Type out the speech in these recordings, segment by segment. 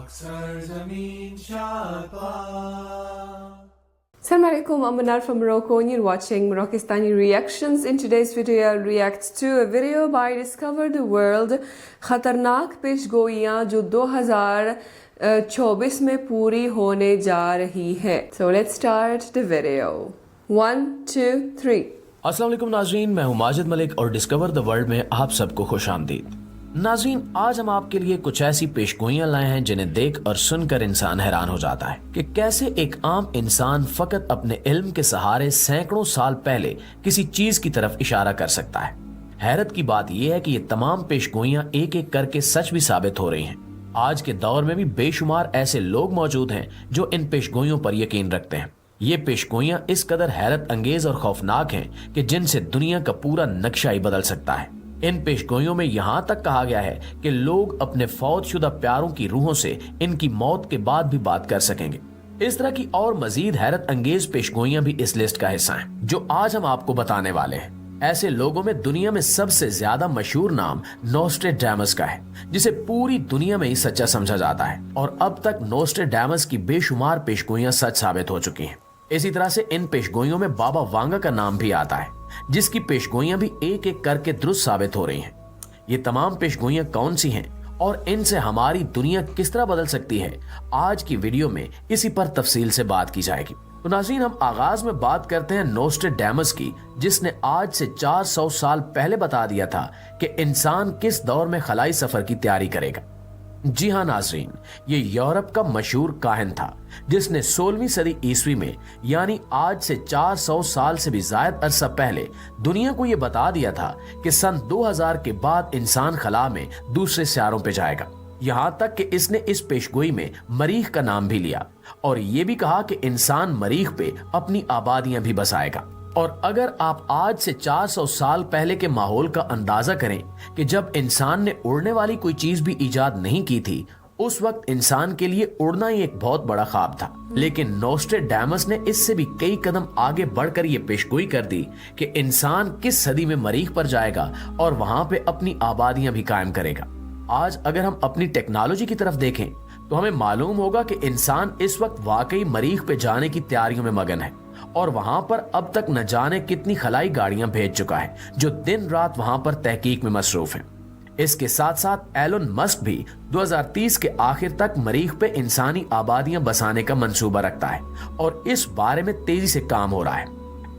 Sarzamin Shapa. Assalamu alaikum, I'm Manar from Morocco and you're watching Moroccistani Reactions. In today's video, I'll react to a video by Discover the World. खतरनाक पेशगोइयाँ जो 2024 में पूरी होने जा रही है. So let's start the video. 1, 2, 3. अस्सलाम वालेकुम नाज़रीन, मैं हूं माजिद मलिक और डिस्कवर द वर्ल्ड में आप सबको खुशामदीद। नाज़रीन, आज हम आपके लिए कुछ ऐसी पेशगोइयां लाए हैं जिन्हें देख और सुनकर इंसान हैरान हो जाता है कि कैसे एक आम इंसान फकत अपने इल्म के सहारे सैकड़ों साल पहले किसी चीज की तरफ इशारा कर सकता है। हैरत की बात यह है कि ये तमाम पेशगोइयां एक एक करके सच भी साबित हो रही हैं। आज के दौर में भी बेशुमार ऐसे लोग मौजूद हैं जो इन पेशगोइयों पर यकीन रखते हैं। ये पेशगोइयां इस कदर हैरत अंगेज और खौफनाक हैं कि जिनसे दुनिया का पूरा नक्शा ही बदल सकता है। इन पेशगोइयों में यहाँ तक कहा गया है कि लोग अपने फौतशुदा प्यारों की रूहों से इनकी मौत के बाद भी बात कर सकेंगे। इस तरह की और मजीद हैरत अंगेज पेशगोइयां भी इस लिस्ट का हिस्सा हैं, जो आज हम आपको बताने वाले हैं। ऐसे लोगों में दुनिया में सबसे ज्यादा मशहूर नाम नोस्ट्रेडामस का है, जिसे पूरी दुनिया में ही सच्चा समझा जाता है और अब तक नोस्ट्रेडामस की बेशुमार पेशगोइयां सच साबित हो चुकी हैं। इसी तरह से इन पेशगोइयों में बाबा वांगा का नाम भी आता है, जिसकी पेशगोइयां भी एक एक करके दुरुस्त साबित हो रही हैं। ये तमाम पेशगोइयां कौन सी हैं और इनसे हमारी दुनिया किस तरह बदल सकती है, आज की वीडियो में इसी पर तफसील से बात की जाएगी। तो नाज़रीन, हम आगाज में बात करते हैं नोस्ट्रेडामस की, जिसने आज से 400 साल पहले बता दिया था कि इंसान किस दौर में खलाई सफर की तैयारी करेगा। जी हाँ नाज़रीन, ये यूरोप का मशहूर काहिन था जिसने 16वीं सदी ईस्वी में यानी आज से 400 साल से भी ज्यादा अरसा पहले दुनिया को ये बता दिया था कि सन 2000 के बाद इंसान खला में दूसरे सियारों पे जाएगा। यहाँ तक कि इसने इस पेशगोई में मरीख का नाम भी लिया और ये भी कहा कि इंसान मरीख पे अपनी आबादियां भी बसाएगा। और अगर आप आज से 400 साल पहले के माहौल का अंदाजा करें कि जब इंसान ने उड़ने वाली कोई चीज भी इजाद नहीं की थी, उस वक्त इंसान के लिए उड़ना ही एक बहुत बड़ा ख्वाब था। लेकिन नोस्ट्रेडामस ने इससे भी कई कदम आगे बढ़कर ये पेशगोई कर दी कि इंसान किस सदी में मरीख पर जाएगा और वहां पे अपनी आबादियां भी कायम करेगा। आज अगर हम अपनी टेक्नोलॉजी की तरफ देखें तो हमें मालूम होगा कि इंसान इस वक्त वाकई मरीख पे जाने की तैयारियों में मगन है और वहां पर अब तक न जाने कितनी खलाई गाड़ियां भेज चुका है जो दिन रात वहां पर तहकीक में मसरूफ हैं। इसके साथ साथ एलन मस्क भी 2030 के आखिर तक मरीख पे इंसानी आबादियां बसाने का मंसूबा रखता है और इस बारे में तेजी से काम हो रहा है।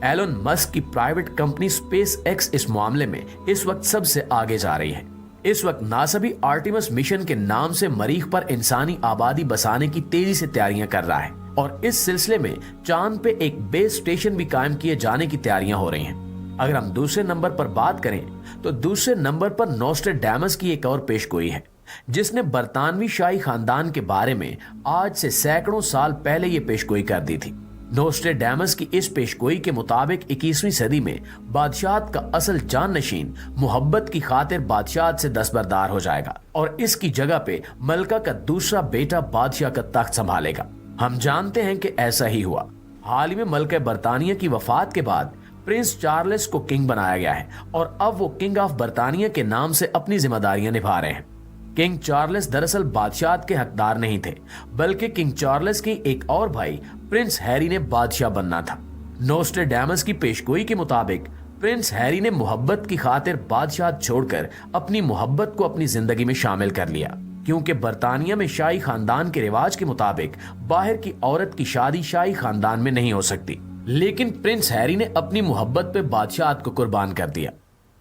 एलन मस्क की प्राइवेट कंपनी स्पेस एक्स इस मामले में इस वक्त सबसे आगे जा रही है। इस वक्त नासा भी आर्टिमस मिशन के नाम से मरीख पर इंसानी आबादी बसाने की तेजी से तैयारियां कर रहा है और इस सिलसिले में चांद पे एक बेस स्टेशन भी कायम किए जाने की तैयारियां हो रही हैं। अगर हम दूसरे नंबर पर बात करें तो दूसरे नंबर पर नोस्ट्रेडामस की एक और पेशगोई है, जिसने बरतानवी शाही खानदान के बारे में आज से सैकड़ों साल पहले ये पेशगोई कर दी थी। नोस्ट्रेडामस की इस पेशगोई के मुताबिक 21वीं सदी में बादशाहत का असल जाननशीन मोहब्बत की खातिर बादशाहत से दस्तबरदार हो जाएगा और इसकी जगह पे मलका का दूसरा बेटा बादशाह का तख्त संभालेगा। हम जानते हैं कि ऐसा ही हुआ। हाल ही में मलका बरतानिया की वफात के बाद प्रिंस चार्ल्स को किंग बनाया गया है और अब वो किंग ऑफ बरतानिया के नाम से अपनी जिम्मेदारियां निभा रहे हैं। किंग चार्ल्स दरअसल बादशाहत के हकदार नहीं थे, बल्कि किंग चार्ल्स की एक और भाई प्रिंस हैरी ने बादशाह बनना था। नोस्ट्रेडामस की पेशगोई के मुताबिक प्रिंस हैरी ने मोहब्बत की खातिर बादशाहत छोड़कर अपनी मोहब्बत को अपनी जिंदगी में शामिल कर लिया, क्योंकि बरतानिया में शाही खानदान के रिवाज के मुताबिक बाहर की औरत की शादी शाही खानदान में नहीं हो सकती। लेकिन प्रिंस हैरी ने अपनी मोहब्बत पे बादशाहत को कुर्बान कर दिया।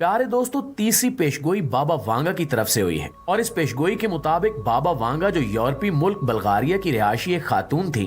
प्यारे दोस्तों, तीसरी पेशगोई बाबा वांगा की तरफ से हुई है और इस पेशगोई के मुताबिक बाबा वांगा जो यूरोपीय मुल्क बल्गारिया की रिहायशी एक खातून थी,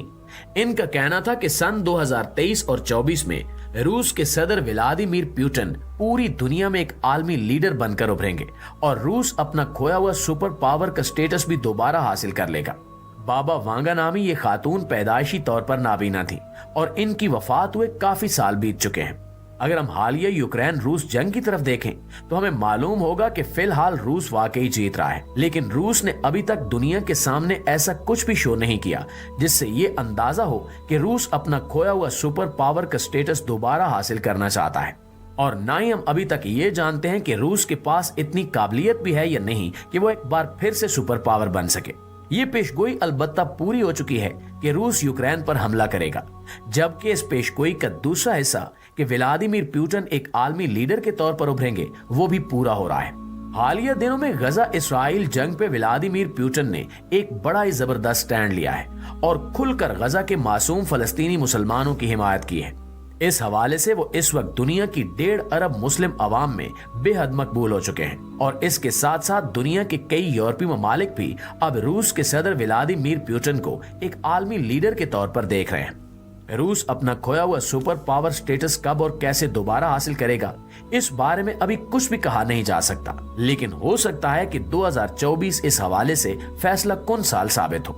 इनका कहना था कि सन 2023 और 24 में रूस के सदर व्लादिमीर पुतिन पूरी दुनिया में एक आलमी लीडर बनकर उभरेंगे और रूस अपना खोया हुआ सुपर पावर का स्टेटस भी दोबारा हासिल कर लेगा। बाबा वांगा नामी ये खातून पैदाइशी तौर पर नाबीना थी और इनकी वफात हुए काफी साल बीत चुके हैं। अगर हम हालिया यूक्रेन रूस जंग की तरफ देखें तो हमें मालूम होगा कि फिलहाल रूस वाकई जीत रहा है, लेकिन रूस ने अभी तक दुनिया के सामने ऐसा कुछ भी शो नहीं किया जिससे ये अंदाजा हो कि रूस अपना खोया हुआ सुपर पावर का स्टेटस दोबारा हासिल करना चाहता है। और ना ही हम अभी तक ये जानते हैं कि रूस के पास इतनी काबिलियत भी है या नहीं कि वो एक बार फिर से सुपर पावर बन सके। ये पेशगोई अलबत्ता पूरी हो चुकी है कि रूस यूक्रेन पर हमला करेगा, जबकि इस पेशगोई का दूसरा हिस्सा कि व्लादिमीर पुतिन एक आलमी लीडर के तौर पर उभरेंगे वो भी पूरा हो रहा है। हालिया दिनों में गजा इसराइल जंग पे व्लादिमीर पुतिन ने एक बड़ा ही जबरदस्त स्टैंड लिया है और खुलकर गजा के मासूम फलस्तीनी मुसलमानों की हिमायत की है। इस हवाले से वो इस वक्त दुनिया की 1.5 अरब मुस्लिम अवाम में बेहद मकबूल हो चुके हैं और इसके साथ साथ दुनिया के कई यूरोपीय ममालिक भी अब रूस के सदर व्लादिमीर पुतिन को एक आलमी लीडर के तौर पर देख रहे हैं। रूस अपना खोया हुआ सुपर पावर स्टेटस कब और कैसे दोबारा हासिल करेगा, इस बारे में अभी कुछ भी कहा नहीं जा सकता, लेकिन हो सकता है कि 2024 इस हवाले से फैसला कुन साल साबित हो।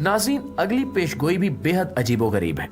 नाज़रीन, अगली पेशगोई भी बेहद अजीबोगरीब है।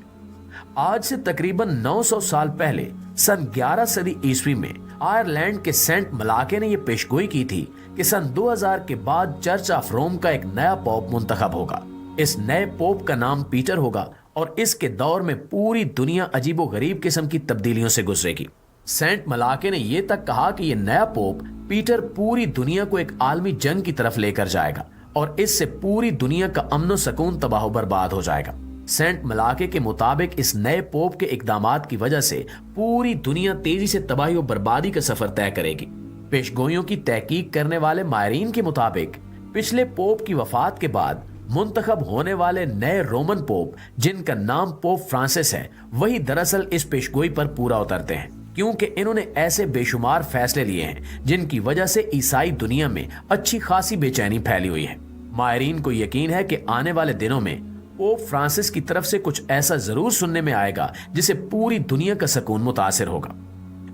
आज से तकरीबन 900 साल पहले सन 11 सदी ईस्वी में आयरलैंड के सेंट मलाके ने यह पेशगोई की थी कि सन 2000 के बाद चर्च ऑफ रोम का एक नया पोप मुंतखब होगा। इस नए पोप का नाम पीटर होगा और इसके दौर में पूरी दुनिया अजीबोगरीब किस्म की तब्दीलियों से गुजरेगी। सेंट मलाके ने यह तक कहा कि यह नया पोप पीटर पूरी दुनिया को एक आलमी जंग की तरफ लेकर जाएगा और इससे पूरी दुनिया का अमन सुकून तबाह बर्बाद हो जाएगा। सेंट मलाके के मुताबिक इस नए पोप के इकदामात की वजह से पूरी दुनिया तेजी से तबाही और बर्बादी का सफर तय करेगी। पेशगोइयों की तहकीक करने वाले माहिरीन के मुताबिक पिछले पोप की वफात के बाद मुंतखब होने वाले नए रोमन पोप, जिनका नाम पोप फ्रांसिस है, वही दरअसल इस पेशगोई पर पूरा उतरते हैं, क्योंकि इन्होंने ऐसे बेशुमार फैसले लिए हैं जिनकी वजह से ईसाई दुनिया में अच्छी खासी बेचैनी फैली हुई है। माहिरीन को यकीन है कि आने वाले दिनों में पोप फ्रांसिस की तरफ से कुछ ऐसा जरूर सुनने में आएगा जिसे पूरी दुनिया का सुकून मुतासिर होगा।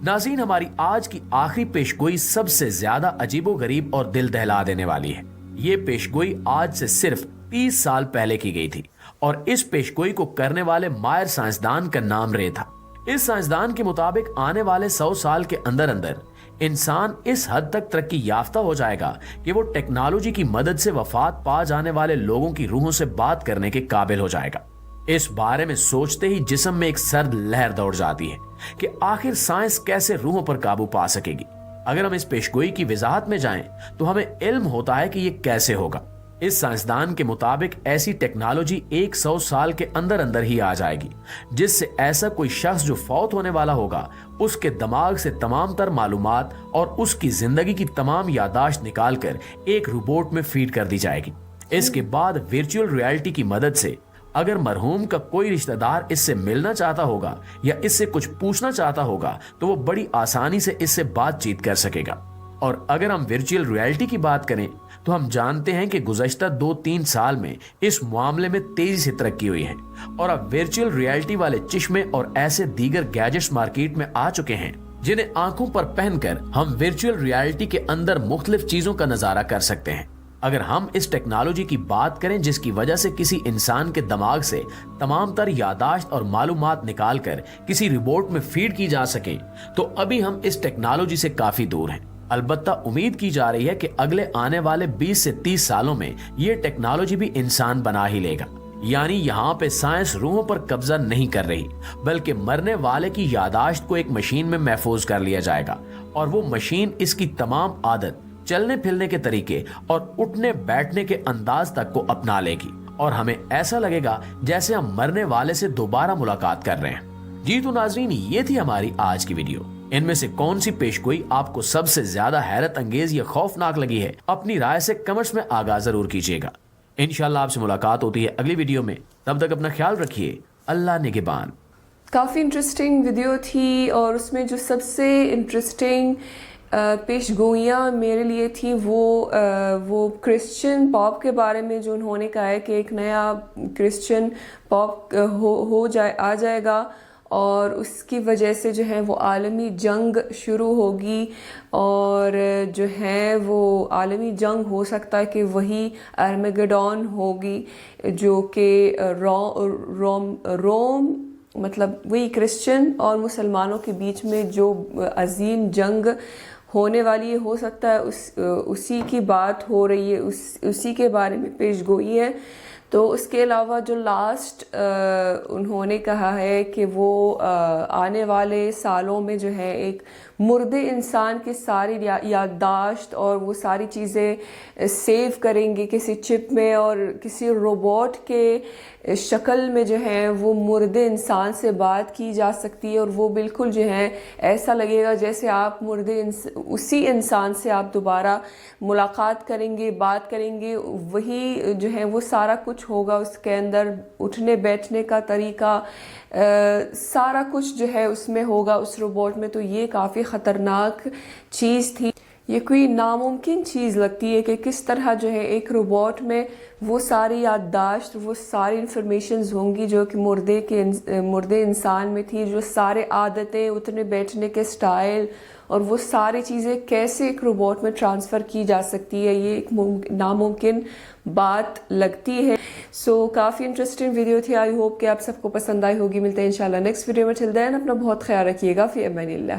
नाज़रीन, हमारी आज की आखिरी पेशगोई सबसे ज्यादा अजीबोगरीब और दिल दहला देने वाली है। ये पेशगोई आज से सिर्फ 30 साल पहले की गई थी और इस पेशगोई को करने वाले माहिर साइंसदान का नाम रे था। इस साइंसदान के मुताबिक आने वाले 100 साल के अंदर अंदर इंसान इस हद तक तरक्की याफ्ता हो जाएगा कि वो टेक्नोलॉजी की मदद से वफात पा जाने वाले लोगों की रूहों से बात करने के काबिल हो जाएगा। इस बारे में सोचते ही जिस्म में एक सर्द लहर दौड़ जाती है कि आखिर साइंस कैसे रूहों पर काबू पा सकेगी। अगर हम इस पेशगोई की वजाहत में जाएं तो हमें इल्म होता है कि ये कैसे होगा। इस साइंसदान के मुताबिक ऐसी टेक्नोलॉजी 100 साल के अंदर अंदर ही आ जाएगी, जिससे ऐसा कोई शख्स जो फौत होने वाला होगा उसके दिमाग से तमाम तर मालूमात और उसकी जिंदगी की तमाम यादाश्त निकालकर एक रोबोट में फीड कर दी जाएगी। इसके बाद वर्चुअल रियलिटी की मदद से अगर मरहूम का कोई रिश्तेदार इससे मिलना चाहता होगा या इससे कुछ पूछना चाहता होगा तो वो बड़ी आसानी से इससे बातचीत कर सकेगा। और अगर हम वर्चुअल रियलिटी की बात करें तो हम जानते हैं कि गुज़श्ता 2-3 साल में इस मामले में तेजी से तरक्की हुई है और अब वर्चुअल रियलिटी वाले चश्मे और ऐसे दीगर गैजेट्स मार्केट में आ चुके हैं जिन्हें आंखों पर पहनकर हम वर्चुअल रियलिटी के अंदर मुख्तलिफ चीजों का नजारा कर सकते हैं। अगर हम इस टेक्नोलॉजी की बात करें जिसकी वजह से किसी इंसान के दिमाग से तमाम तर यादाश्त और मालूमात निकालकर किसी रिपोर्ट में फीड की जा सके, तो अभी हम इस टेक्नोलॉजी से काफी दूर हैं। अलबत्ता उम्मीद की जा रही है कि अगले आने वाले 20 से 30 सालों में ये टेक्नोलॉजी भी इंसान बना ही लेगा। यानी यहाँ पे साइंस रूहों पर कब्जा नहीं कर रही, बल्कि मरने वाले की यादाश्त को एक मशीन में महफूज कर लिया जाएगा और वो मशीन इसकी तमाम आदत, चलने फिरने के तरीके और उठने बैठने के अंदाज तक को अपना लेगी और हमें ऐसा लगेगा जैसे हम मरने वाले से दोबारा मुलाकात कर रहे हैं। जी तो नाजरीन, ये थी हमारी आज की वीडियो। इनमें से कौन सी पेशगोई आपको सबसे ज्यादा हैरत अंगेज या खौफनाक लगी है, अपनी राय से कमेंट्स में आगाह जरूर कीजिएगा। इंशाल्लाह आपसे मुलाकात होती है अगली वीडियो में। तब तक अपना ख्याल रखिए। अल्लाह निगहबान। काफ़ी इंटरेस्टिंग वीडियो थी और उसमें जो सबसे इंटरेस्टिंग पेशगोइयाँ मेरे लिए थी वो क्रिश्चियन पॉप के बारे में, जो उन्होंने कहा है कि एक नया क्रिश्चियन पॉप आ जाएगा और उसकी वजह से जो है वो आलमी जंग शुरू होगी और जो है वो आलमी जंग हो सकता है कि वही आर्मेगेडॉन होगी, जो कि रोम मतलब वही क्रिश्चियन और मुसलमानों के बीच में जो अजीम जंग होने वाली है, हो सकता है उसी की बात हो रही है, उसी के बारे में पेशगोई है। तो उसके अलावा जो लास्ट उन्होंने कहा है कि वो आने वाले सालों में जो है एक مردے انسان کی ساری یادداشت اور وہ ساری چیزیں سیو کریں گے کسی چپ میں، اور کسی روبوٹ کے شکل میں جو ہے وہ مردے انسان سے بات کی جا سکتی ہے، اور وہ بالکل جو ہے ایسا لگے گا جیسے آپ اسی انسان سے آپ دوبارہ ملاقات کریں گے، بات کریں گے، وہی جو ہے وہ سارا کچھ ہوگا اس کے اندر، اٹھنے بیٹھنے کا طریقہ سارا کچھ جو ہے اس میں ہوگا اس روبوٹ میں۔ تو یہ کافی خطرناک چیز تھی، یہ کوئی ناممکن چیز لگتی ہے کہ کس طرح جو ہے ایک روبوٹ میں وہ ساری یادداشت، وہ ساری انفارمیشنز ہوں گی جو کہ مردے انسان میں تھی، جو سارے عادتیں، اٹھنے بیٹھنے کے سٹائل اور وہ ساری چیزیں کیسے ایک روبوٹ میں ٹرانسفر کی جا سکتی ہے، یہ ایک ناممکن بات لگتی ہے۔ سو کافی انٹرسٹنگ ویڈیو تھی، آئی ہوپ کہ آپ سب کو پسند آئی ہوگی۔ ملتے ہیں انشاءاللہ نیکسٹ ویڈیو میں، ٹل دین اپنا بہت خیال رکھیے گا، فی امان اللہ۔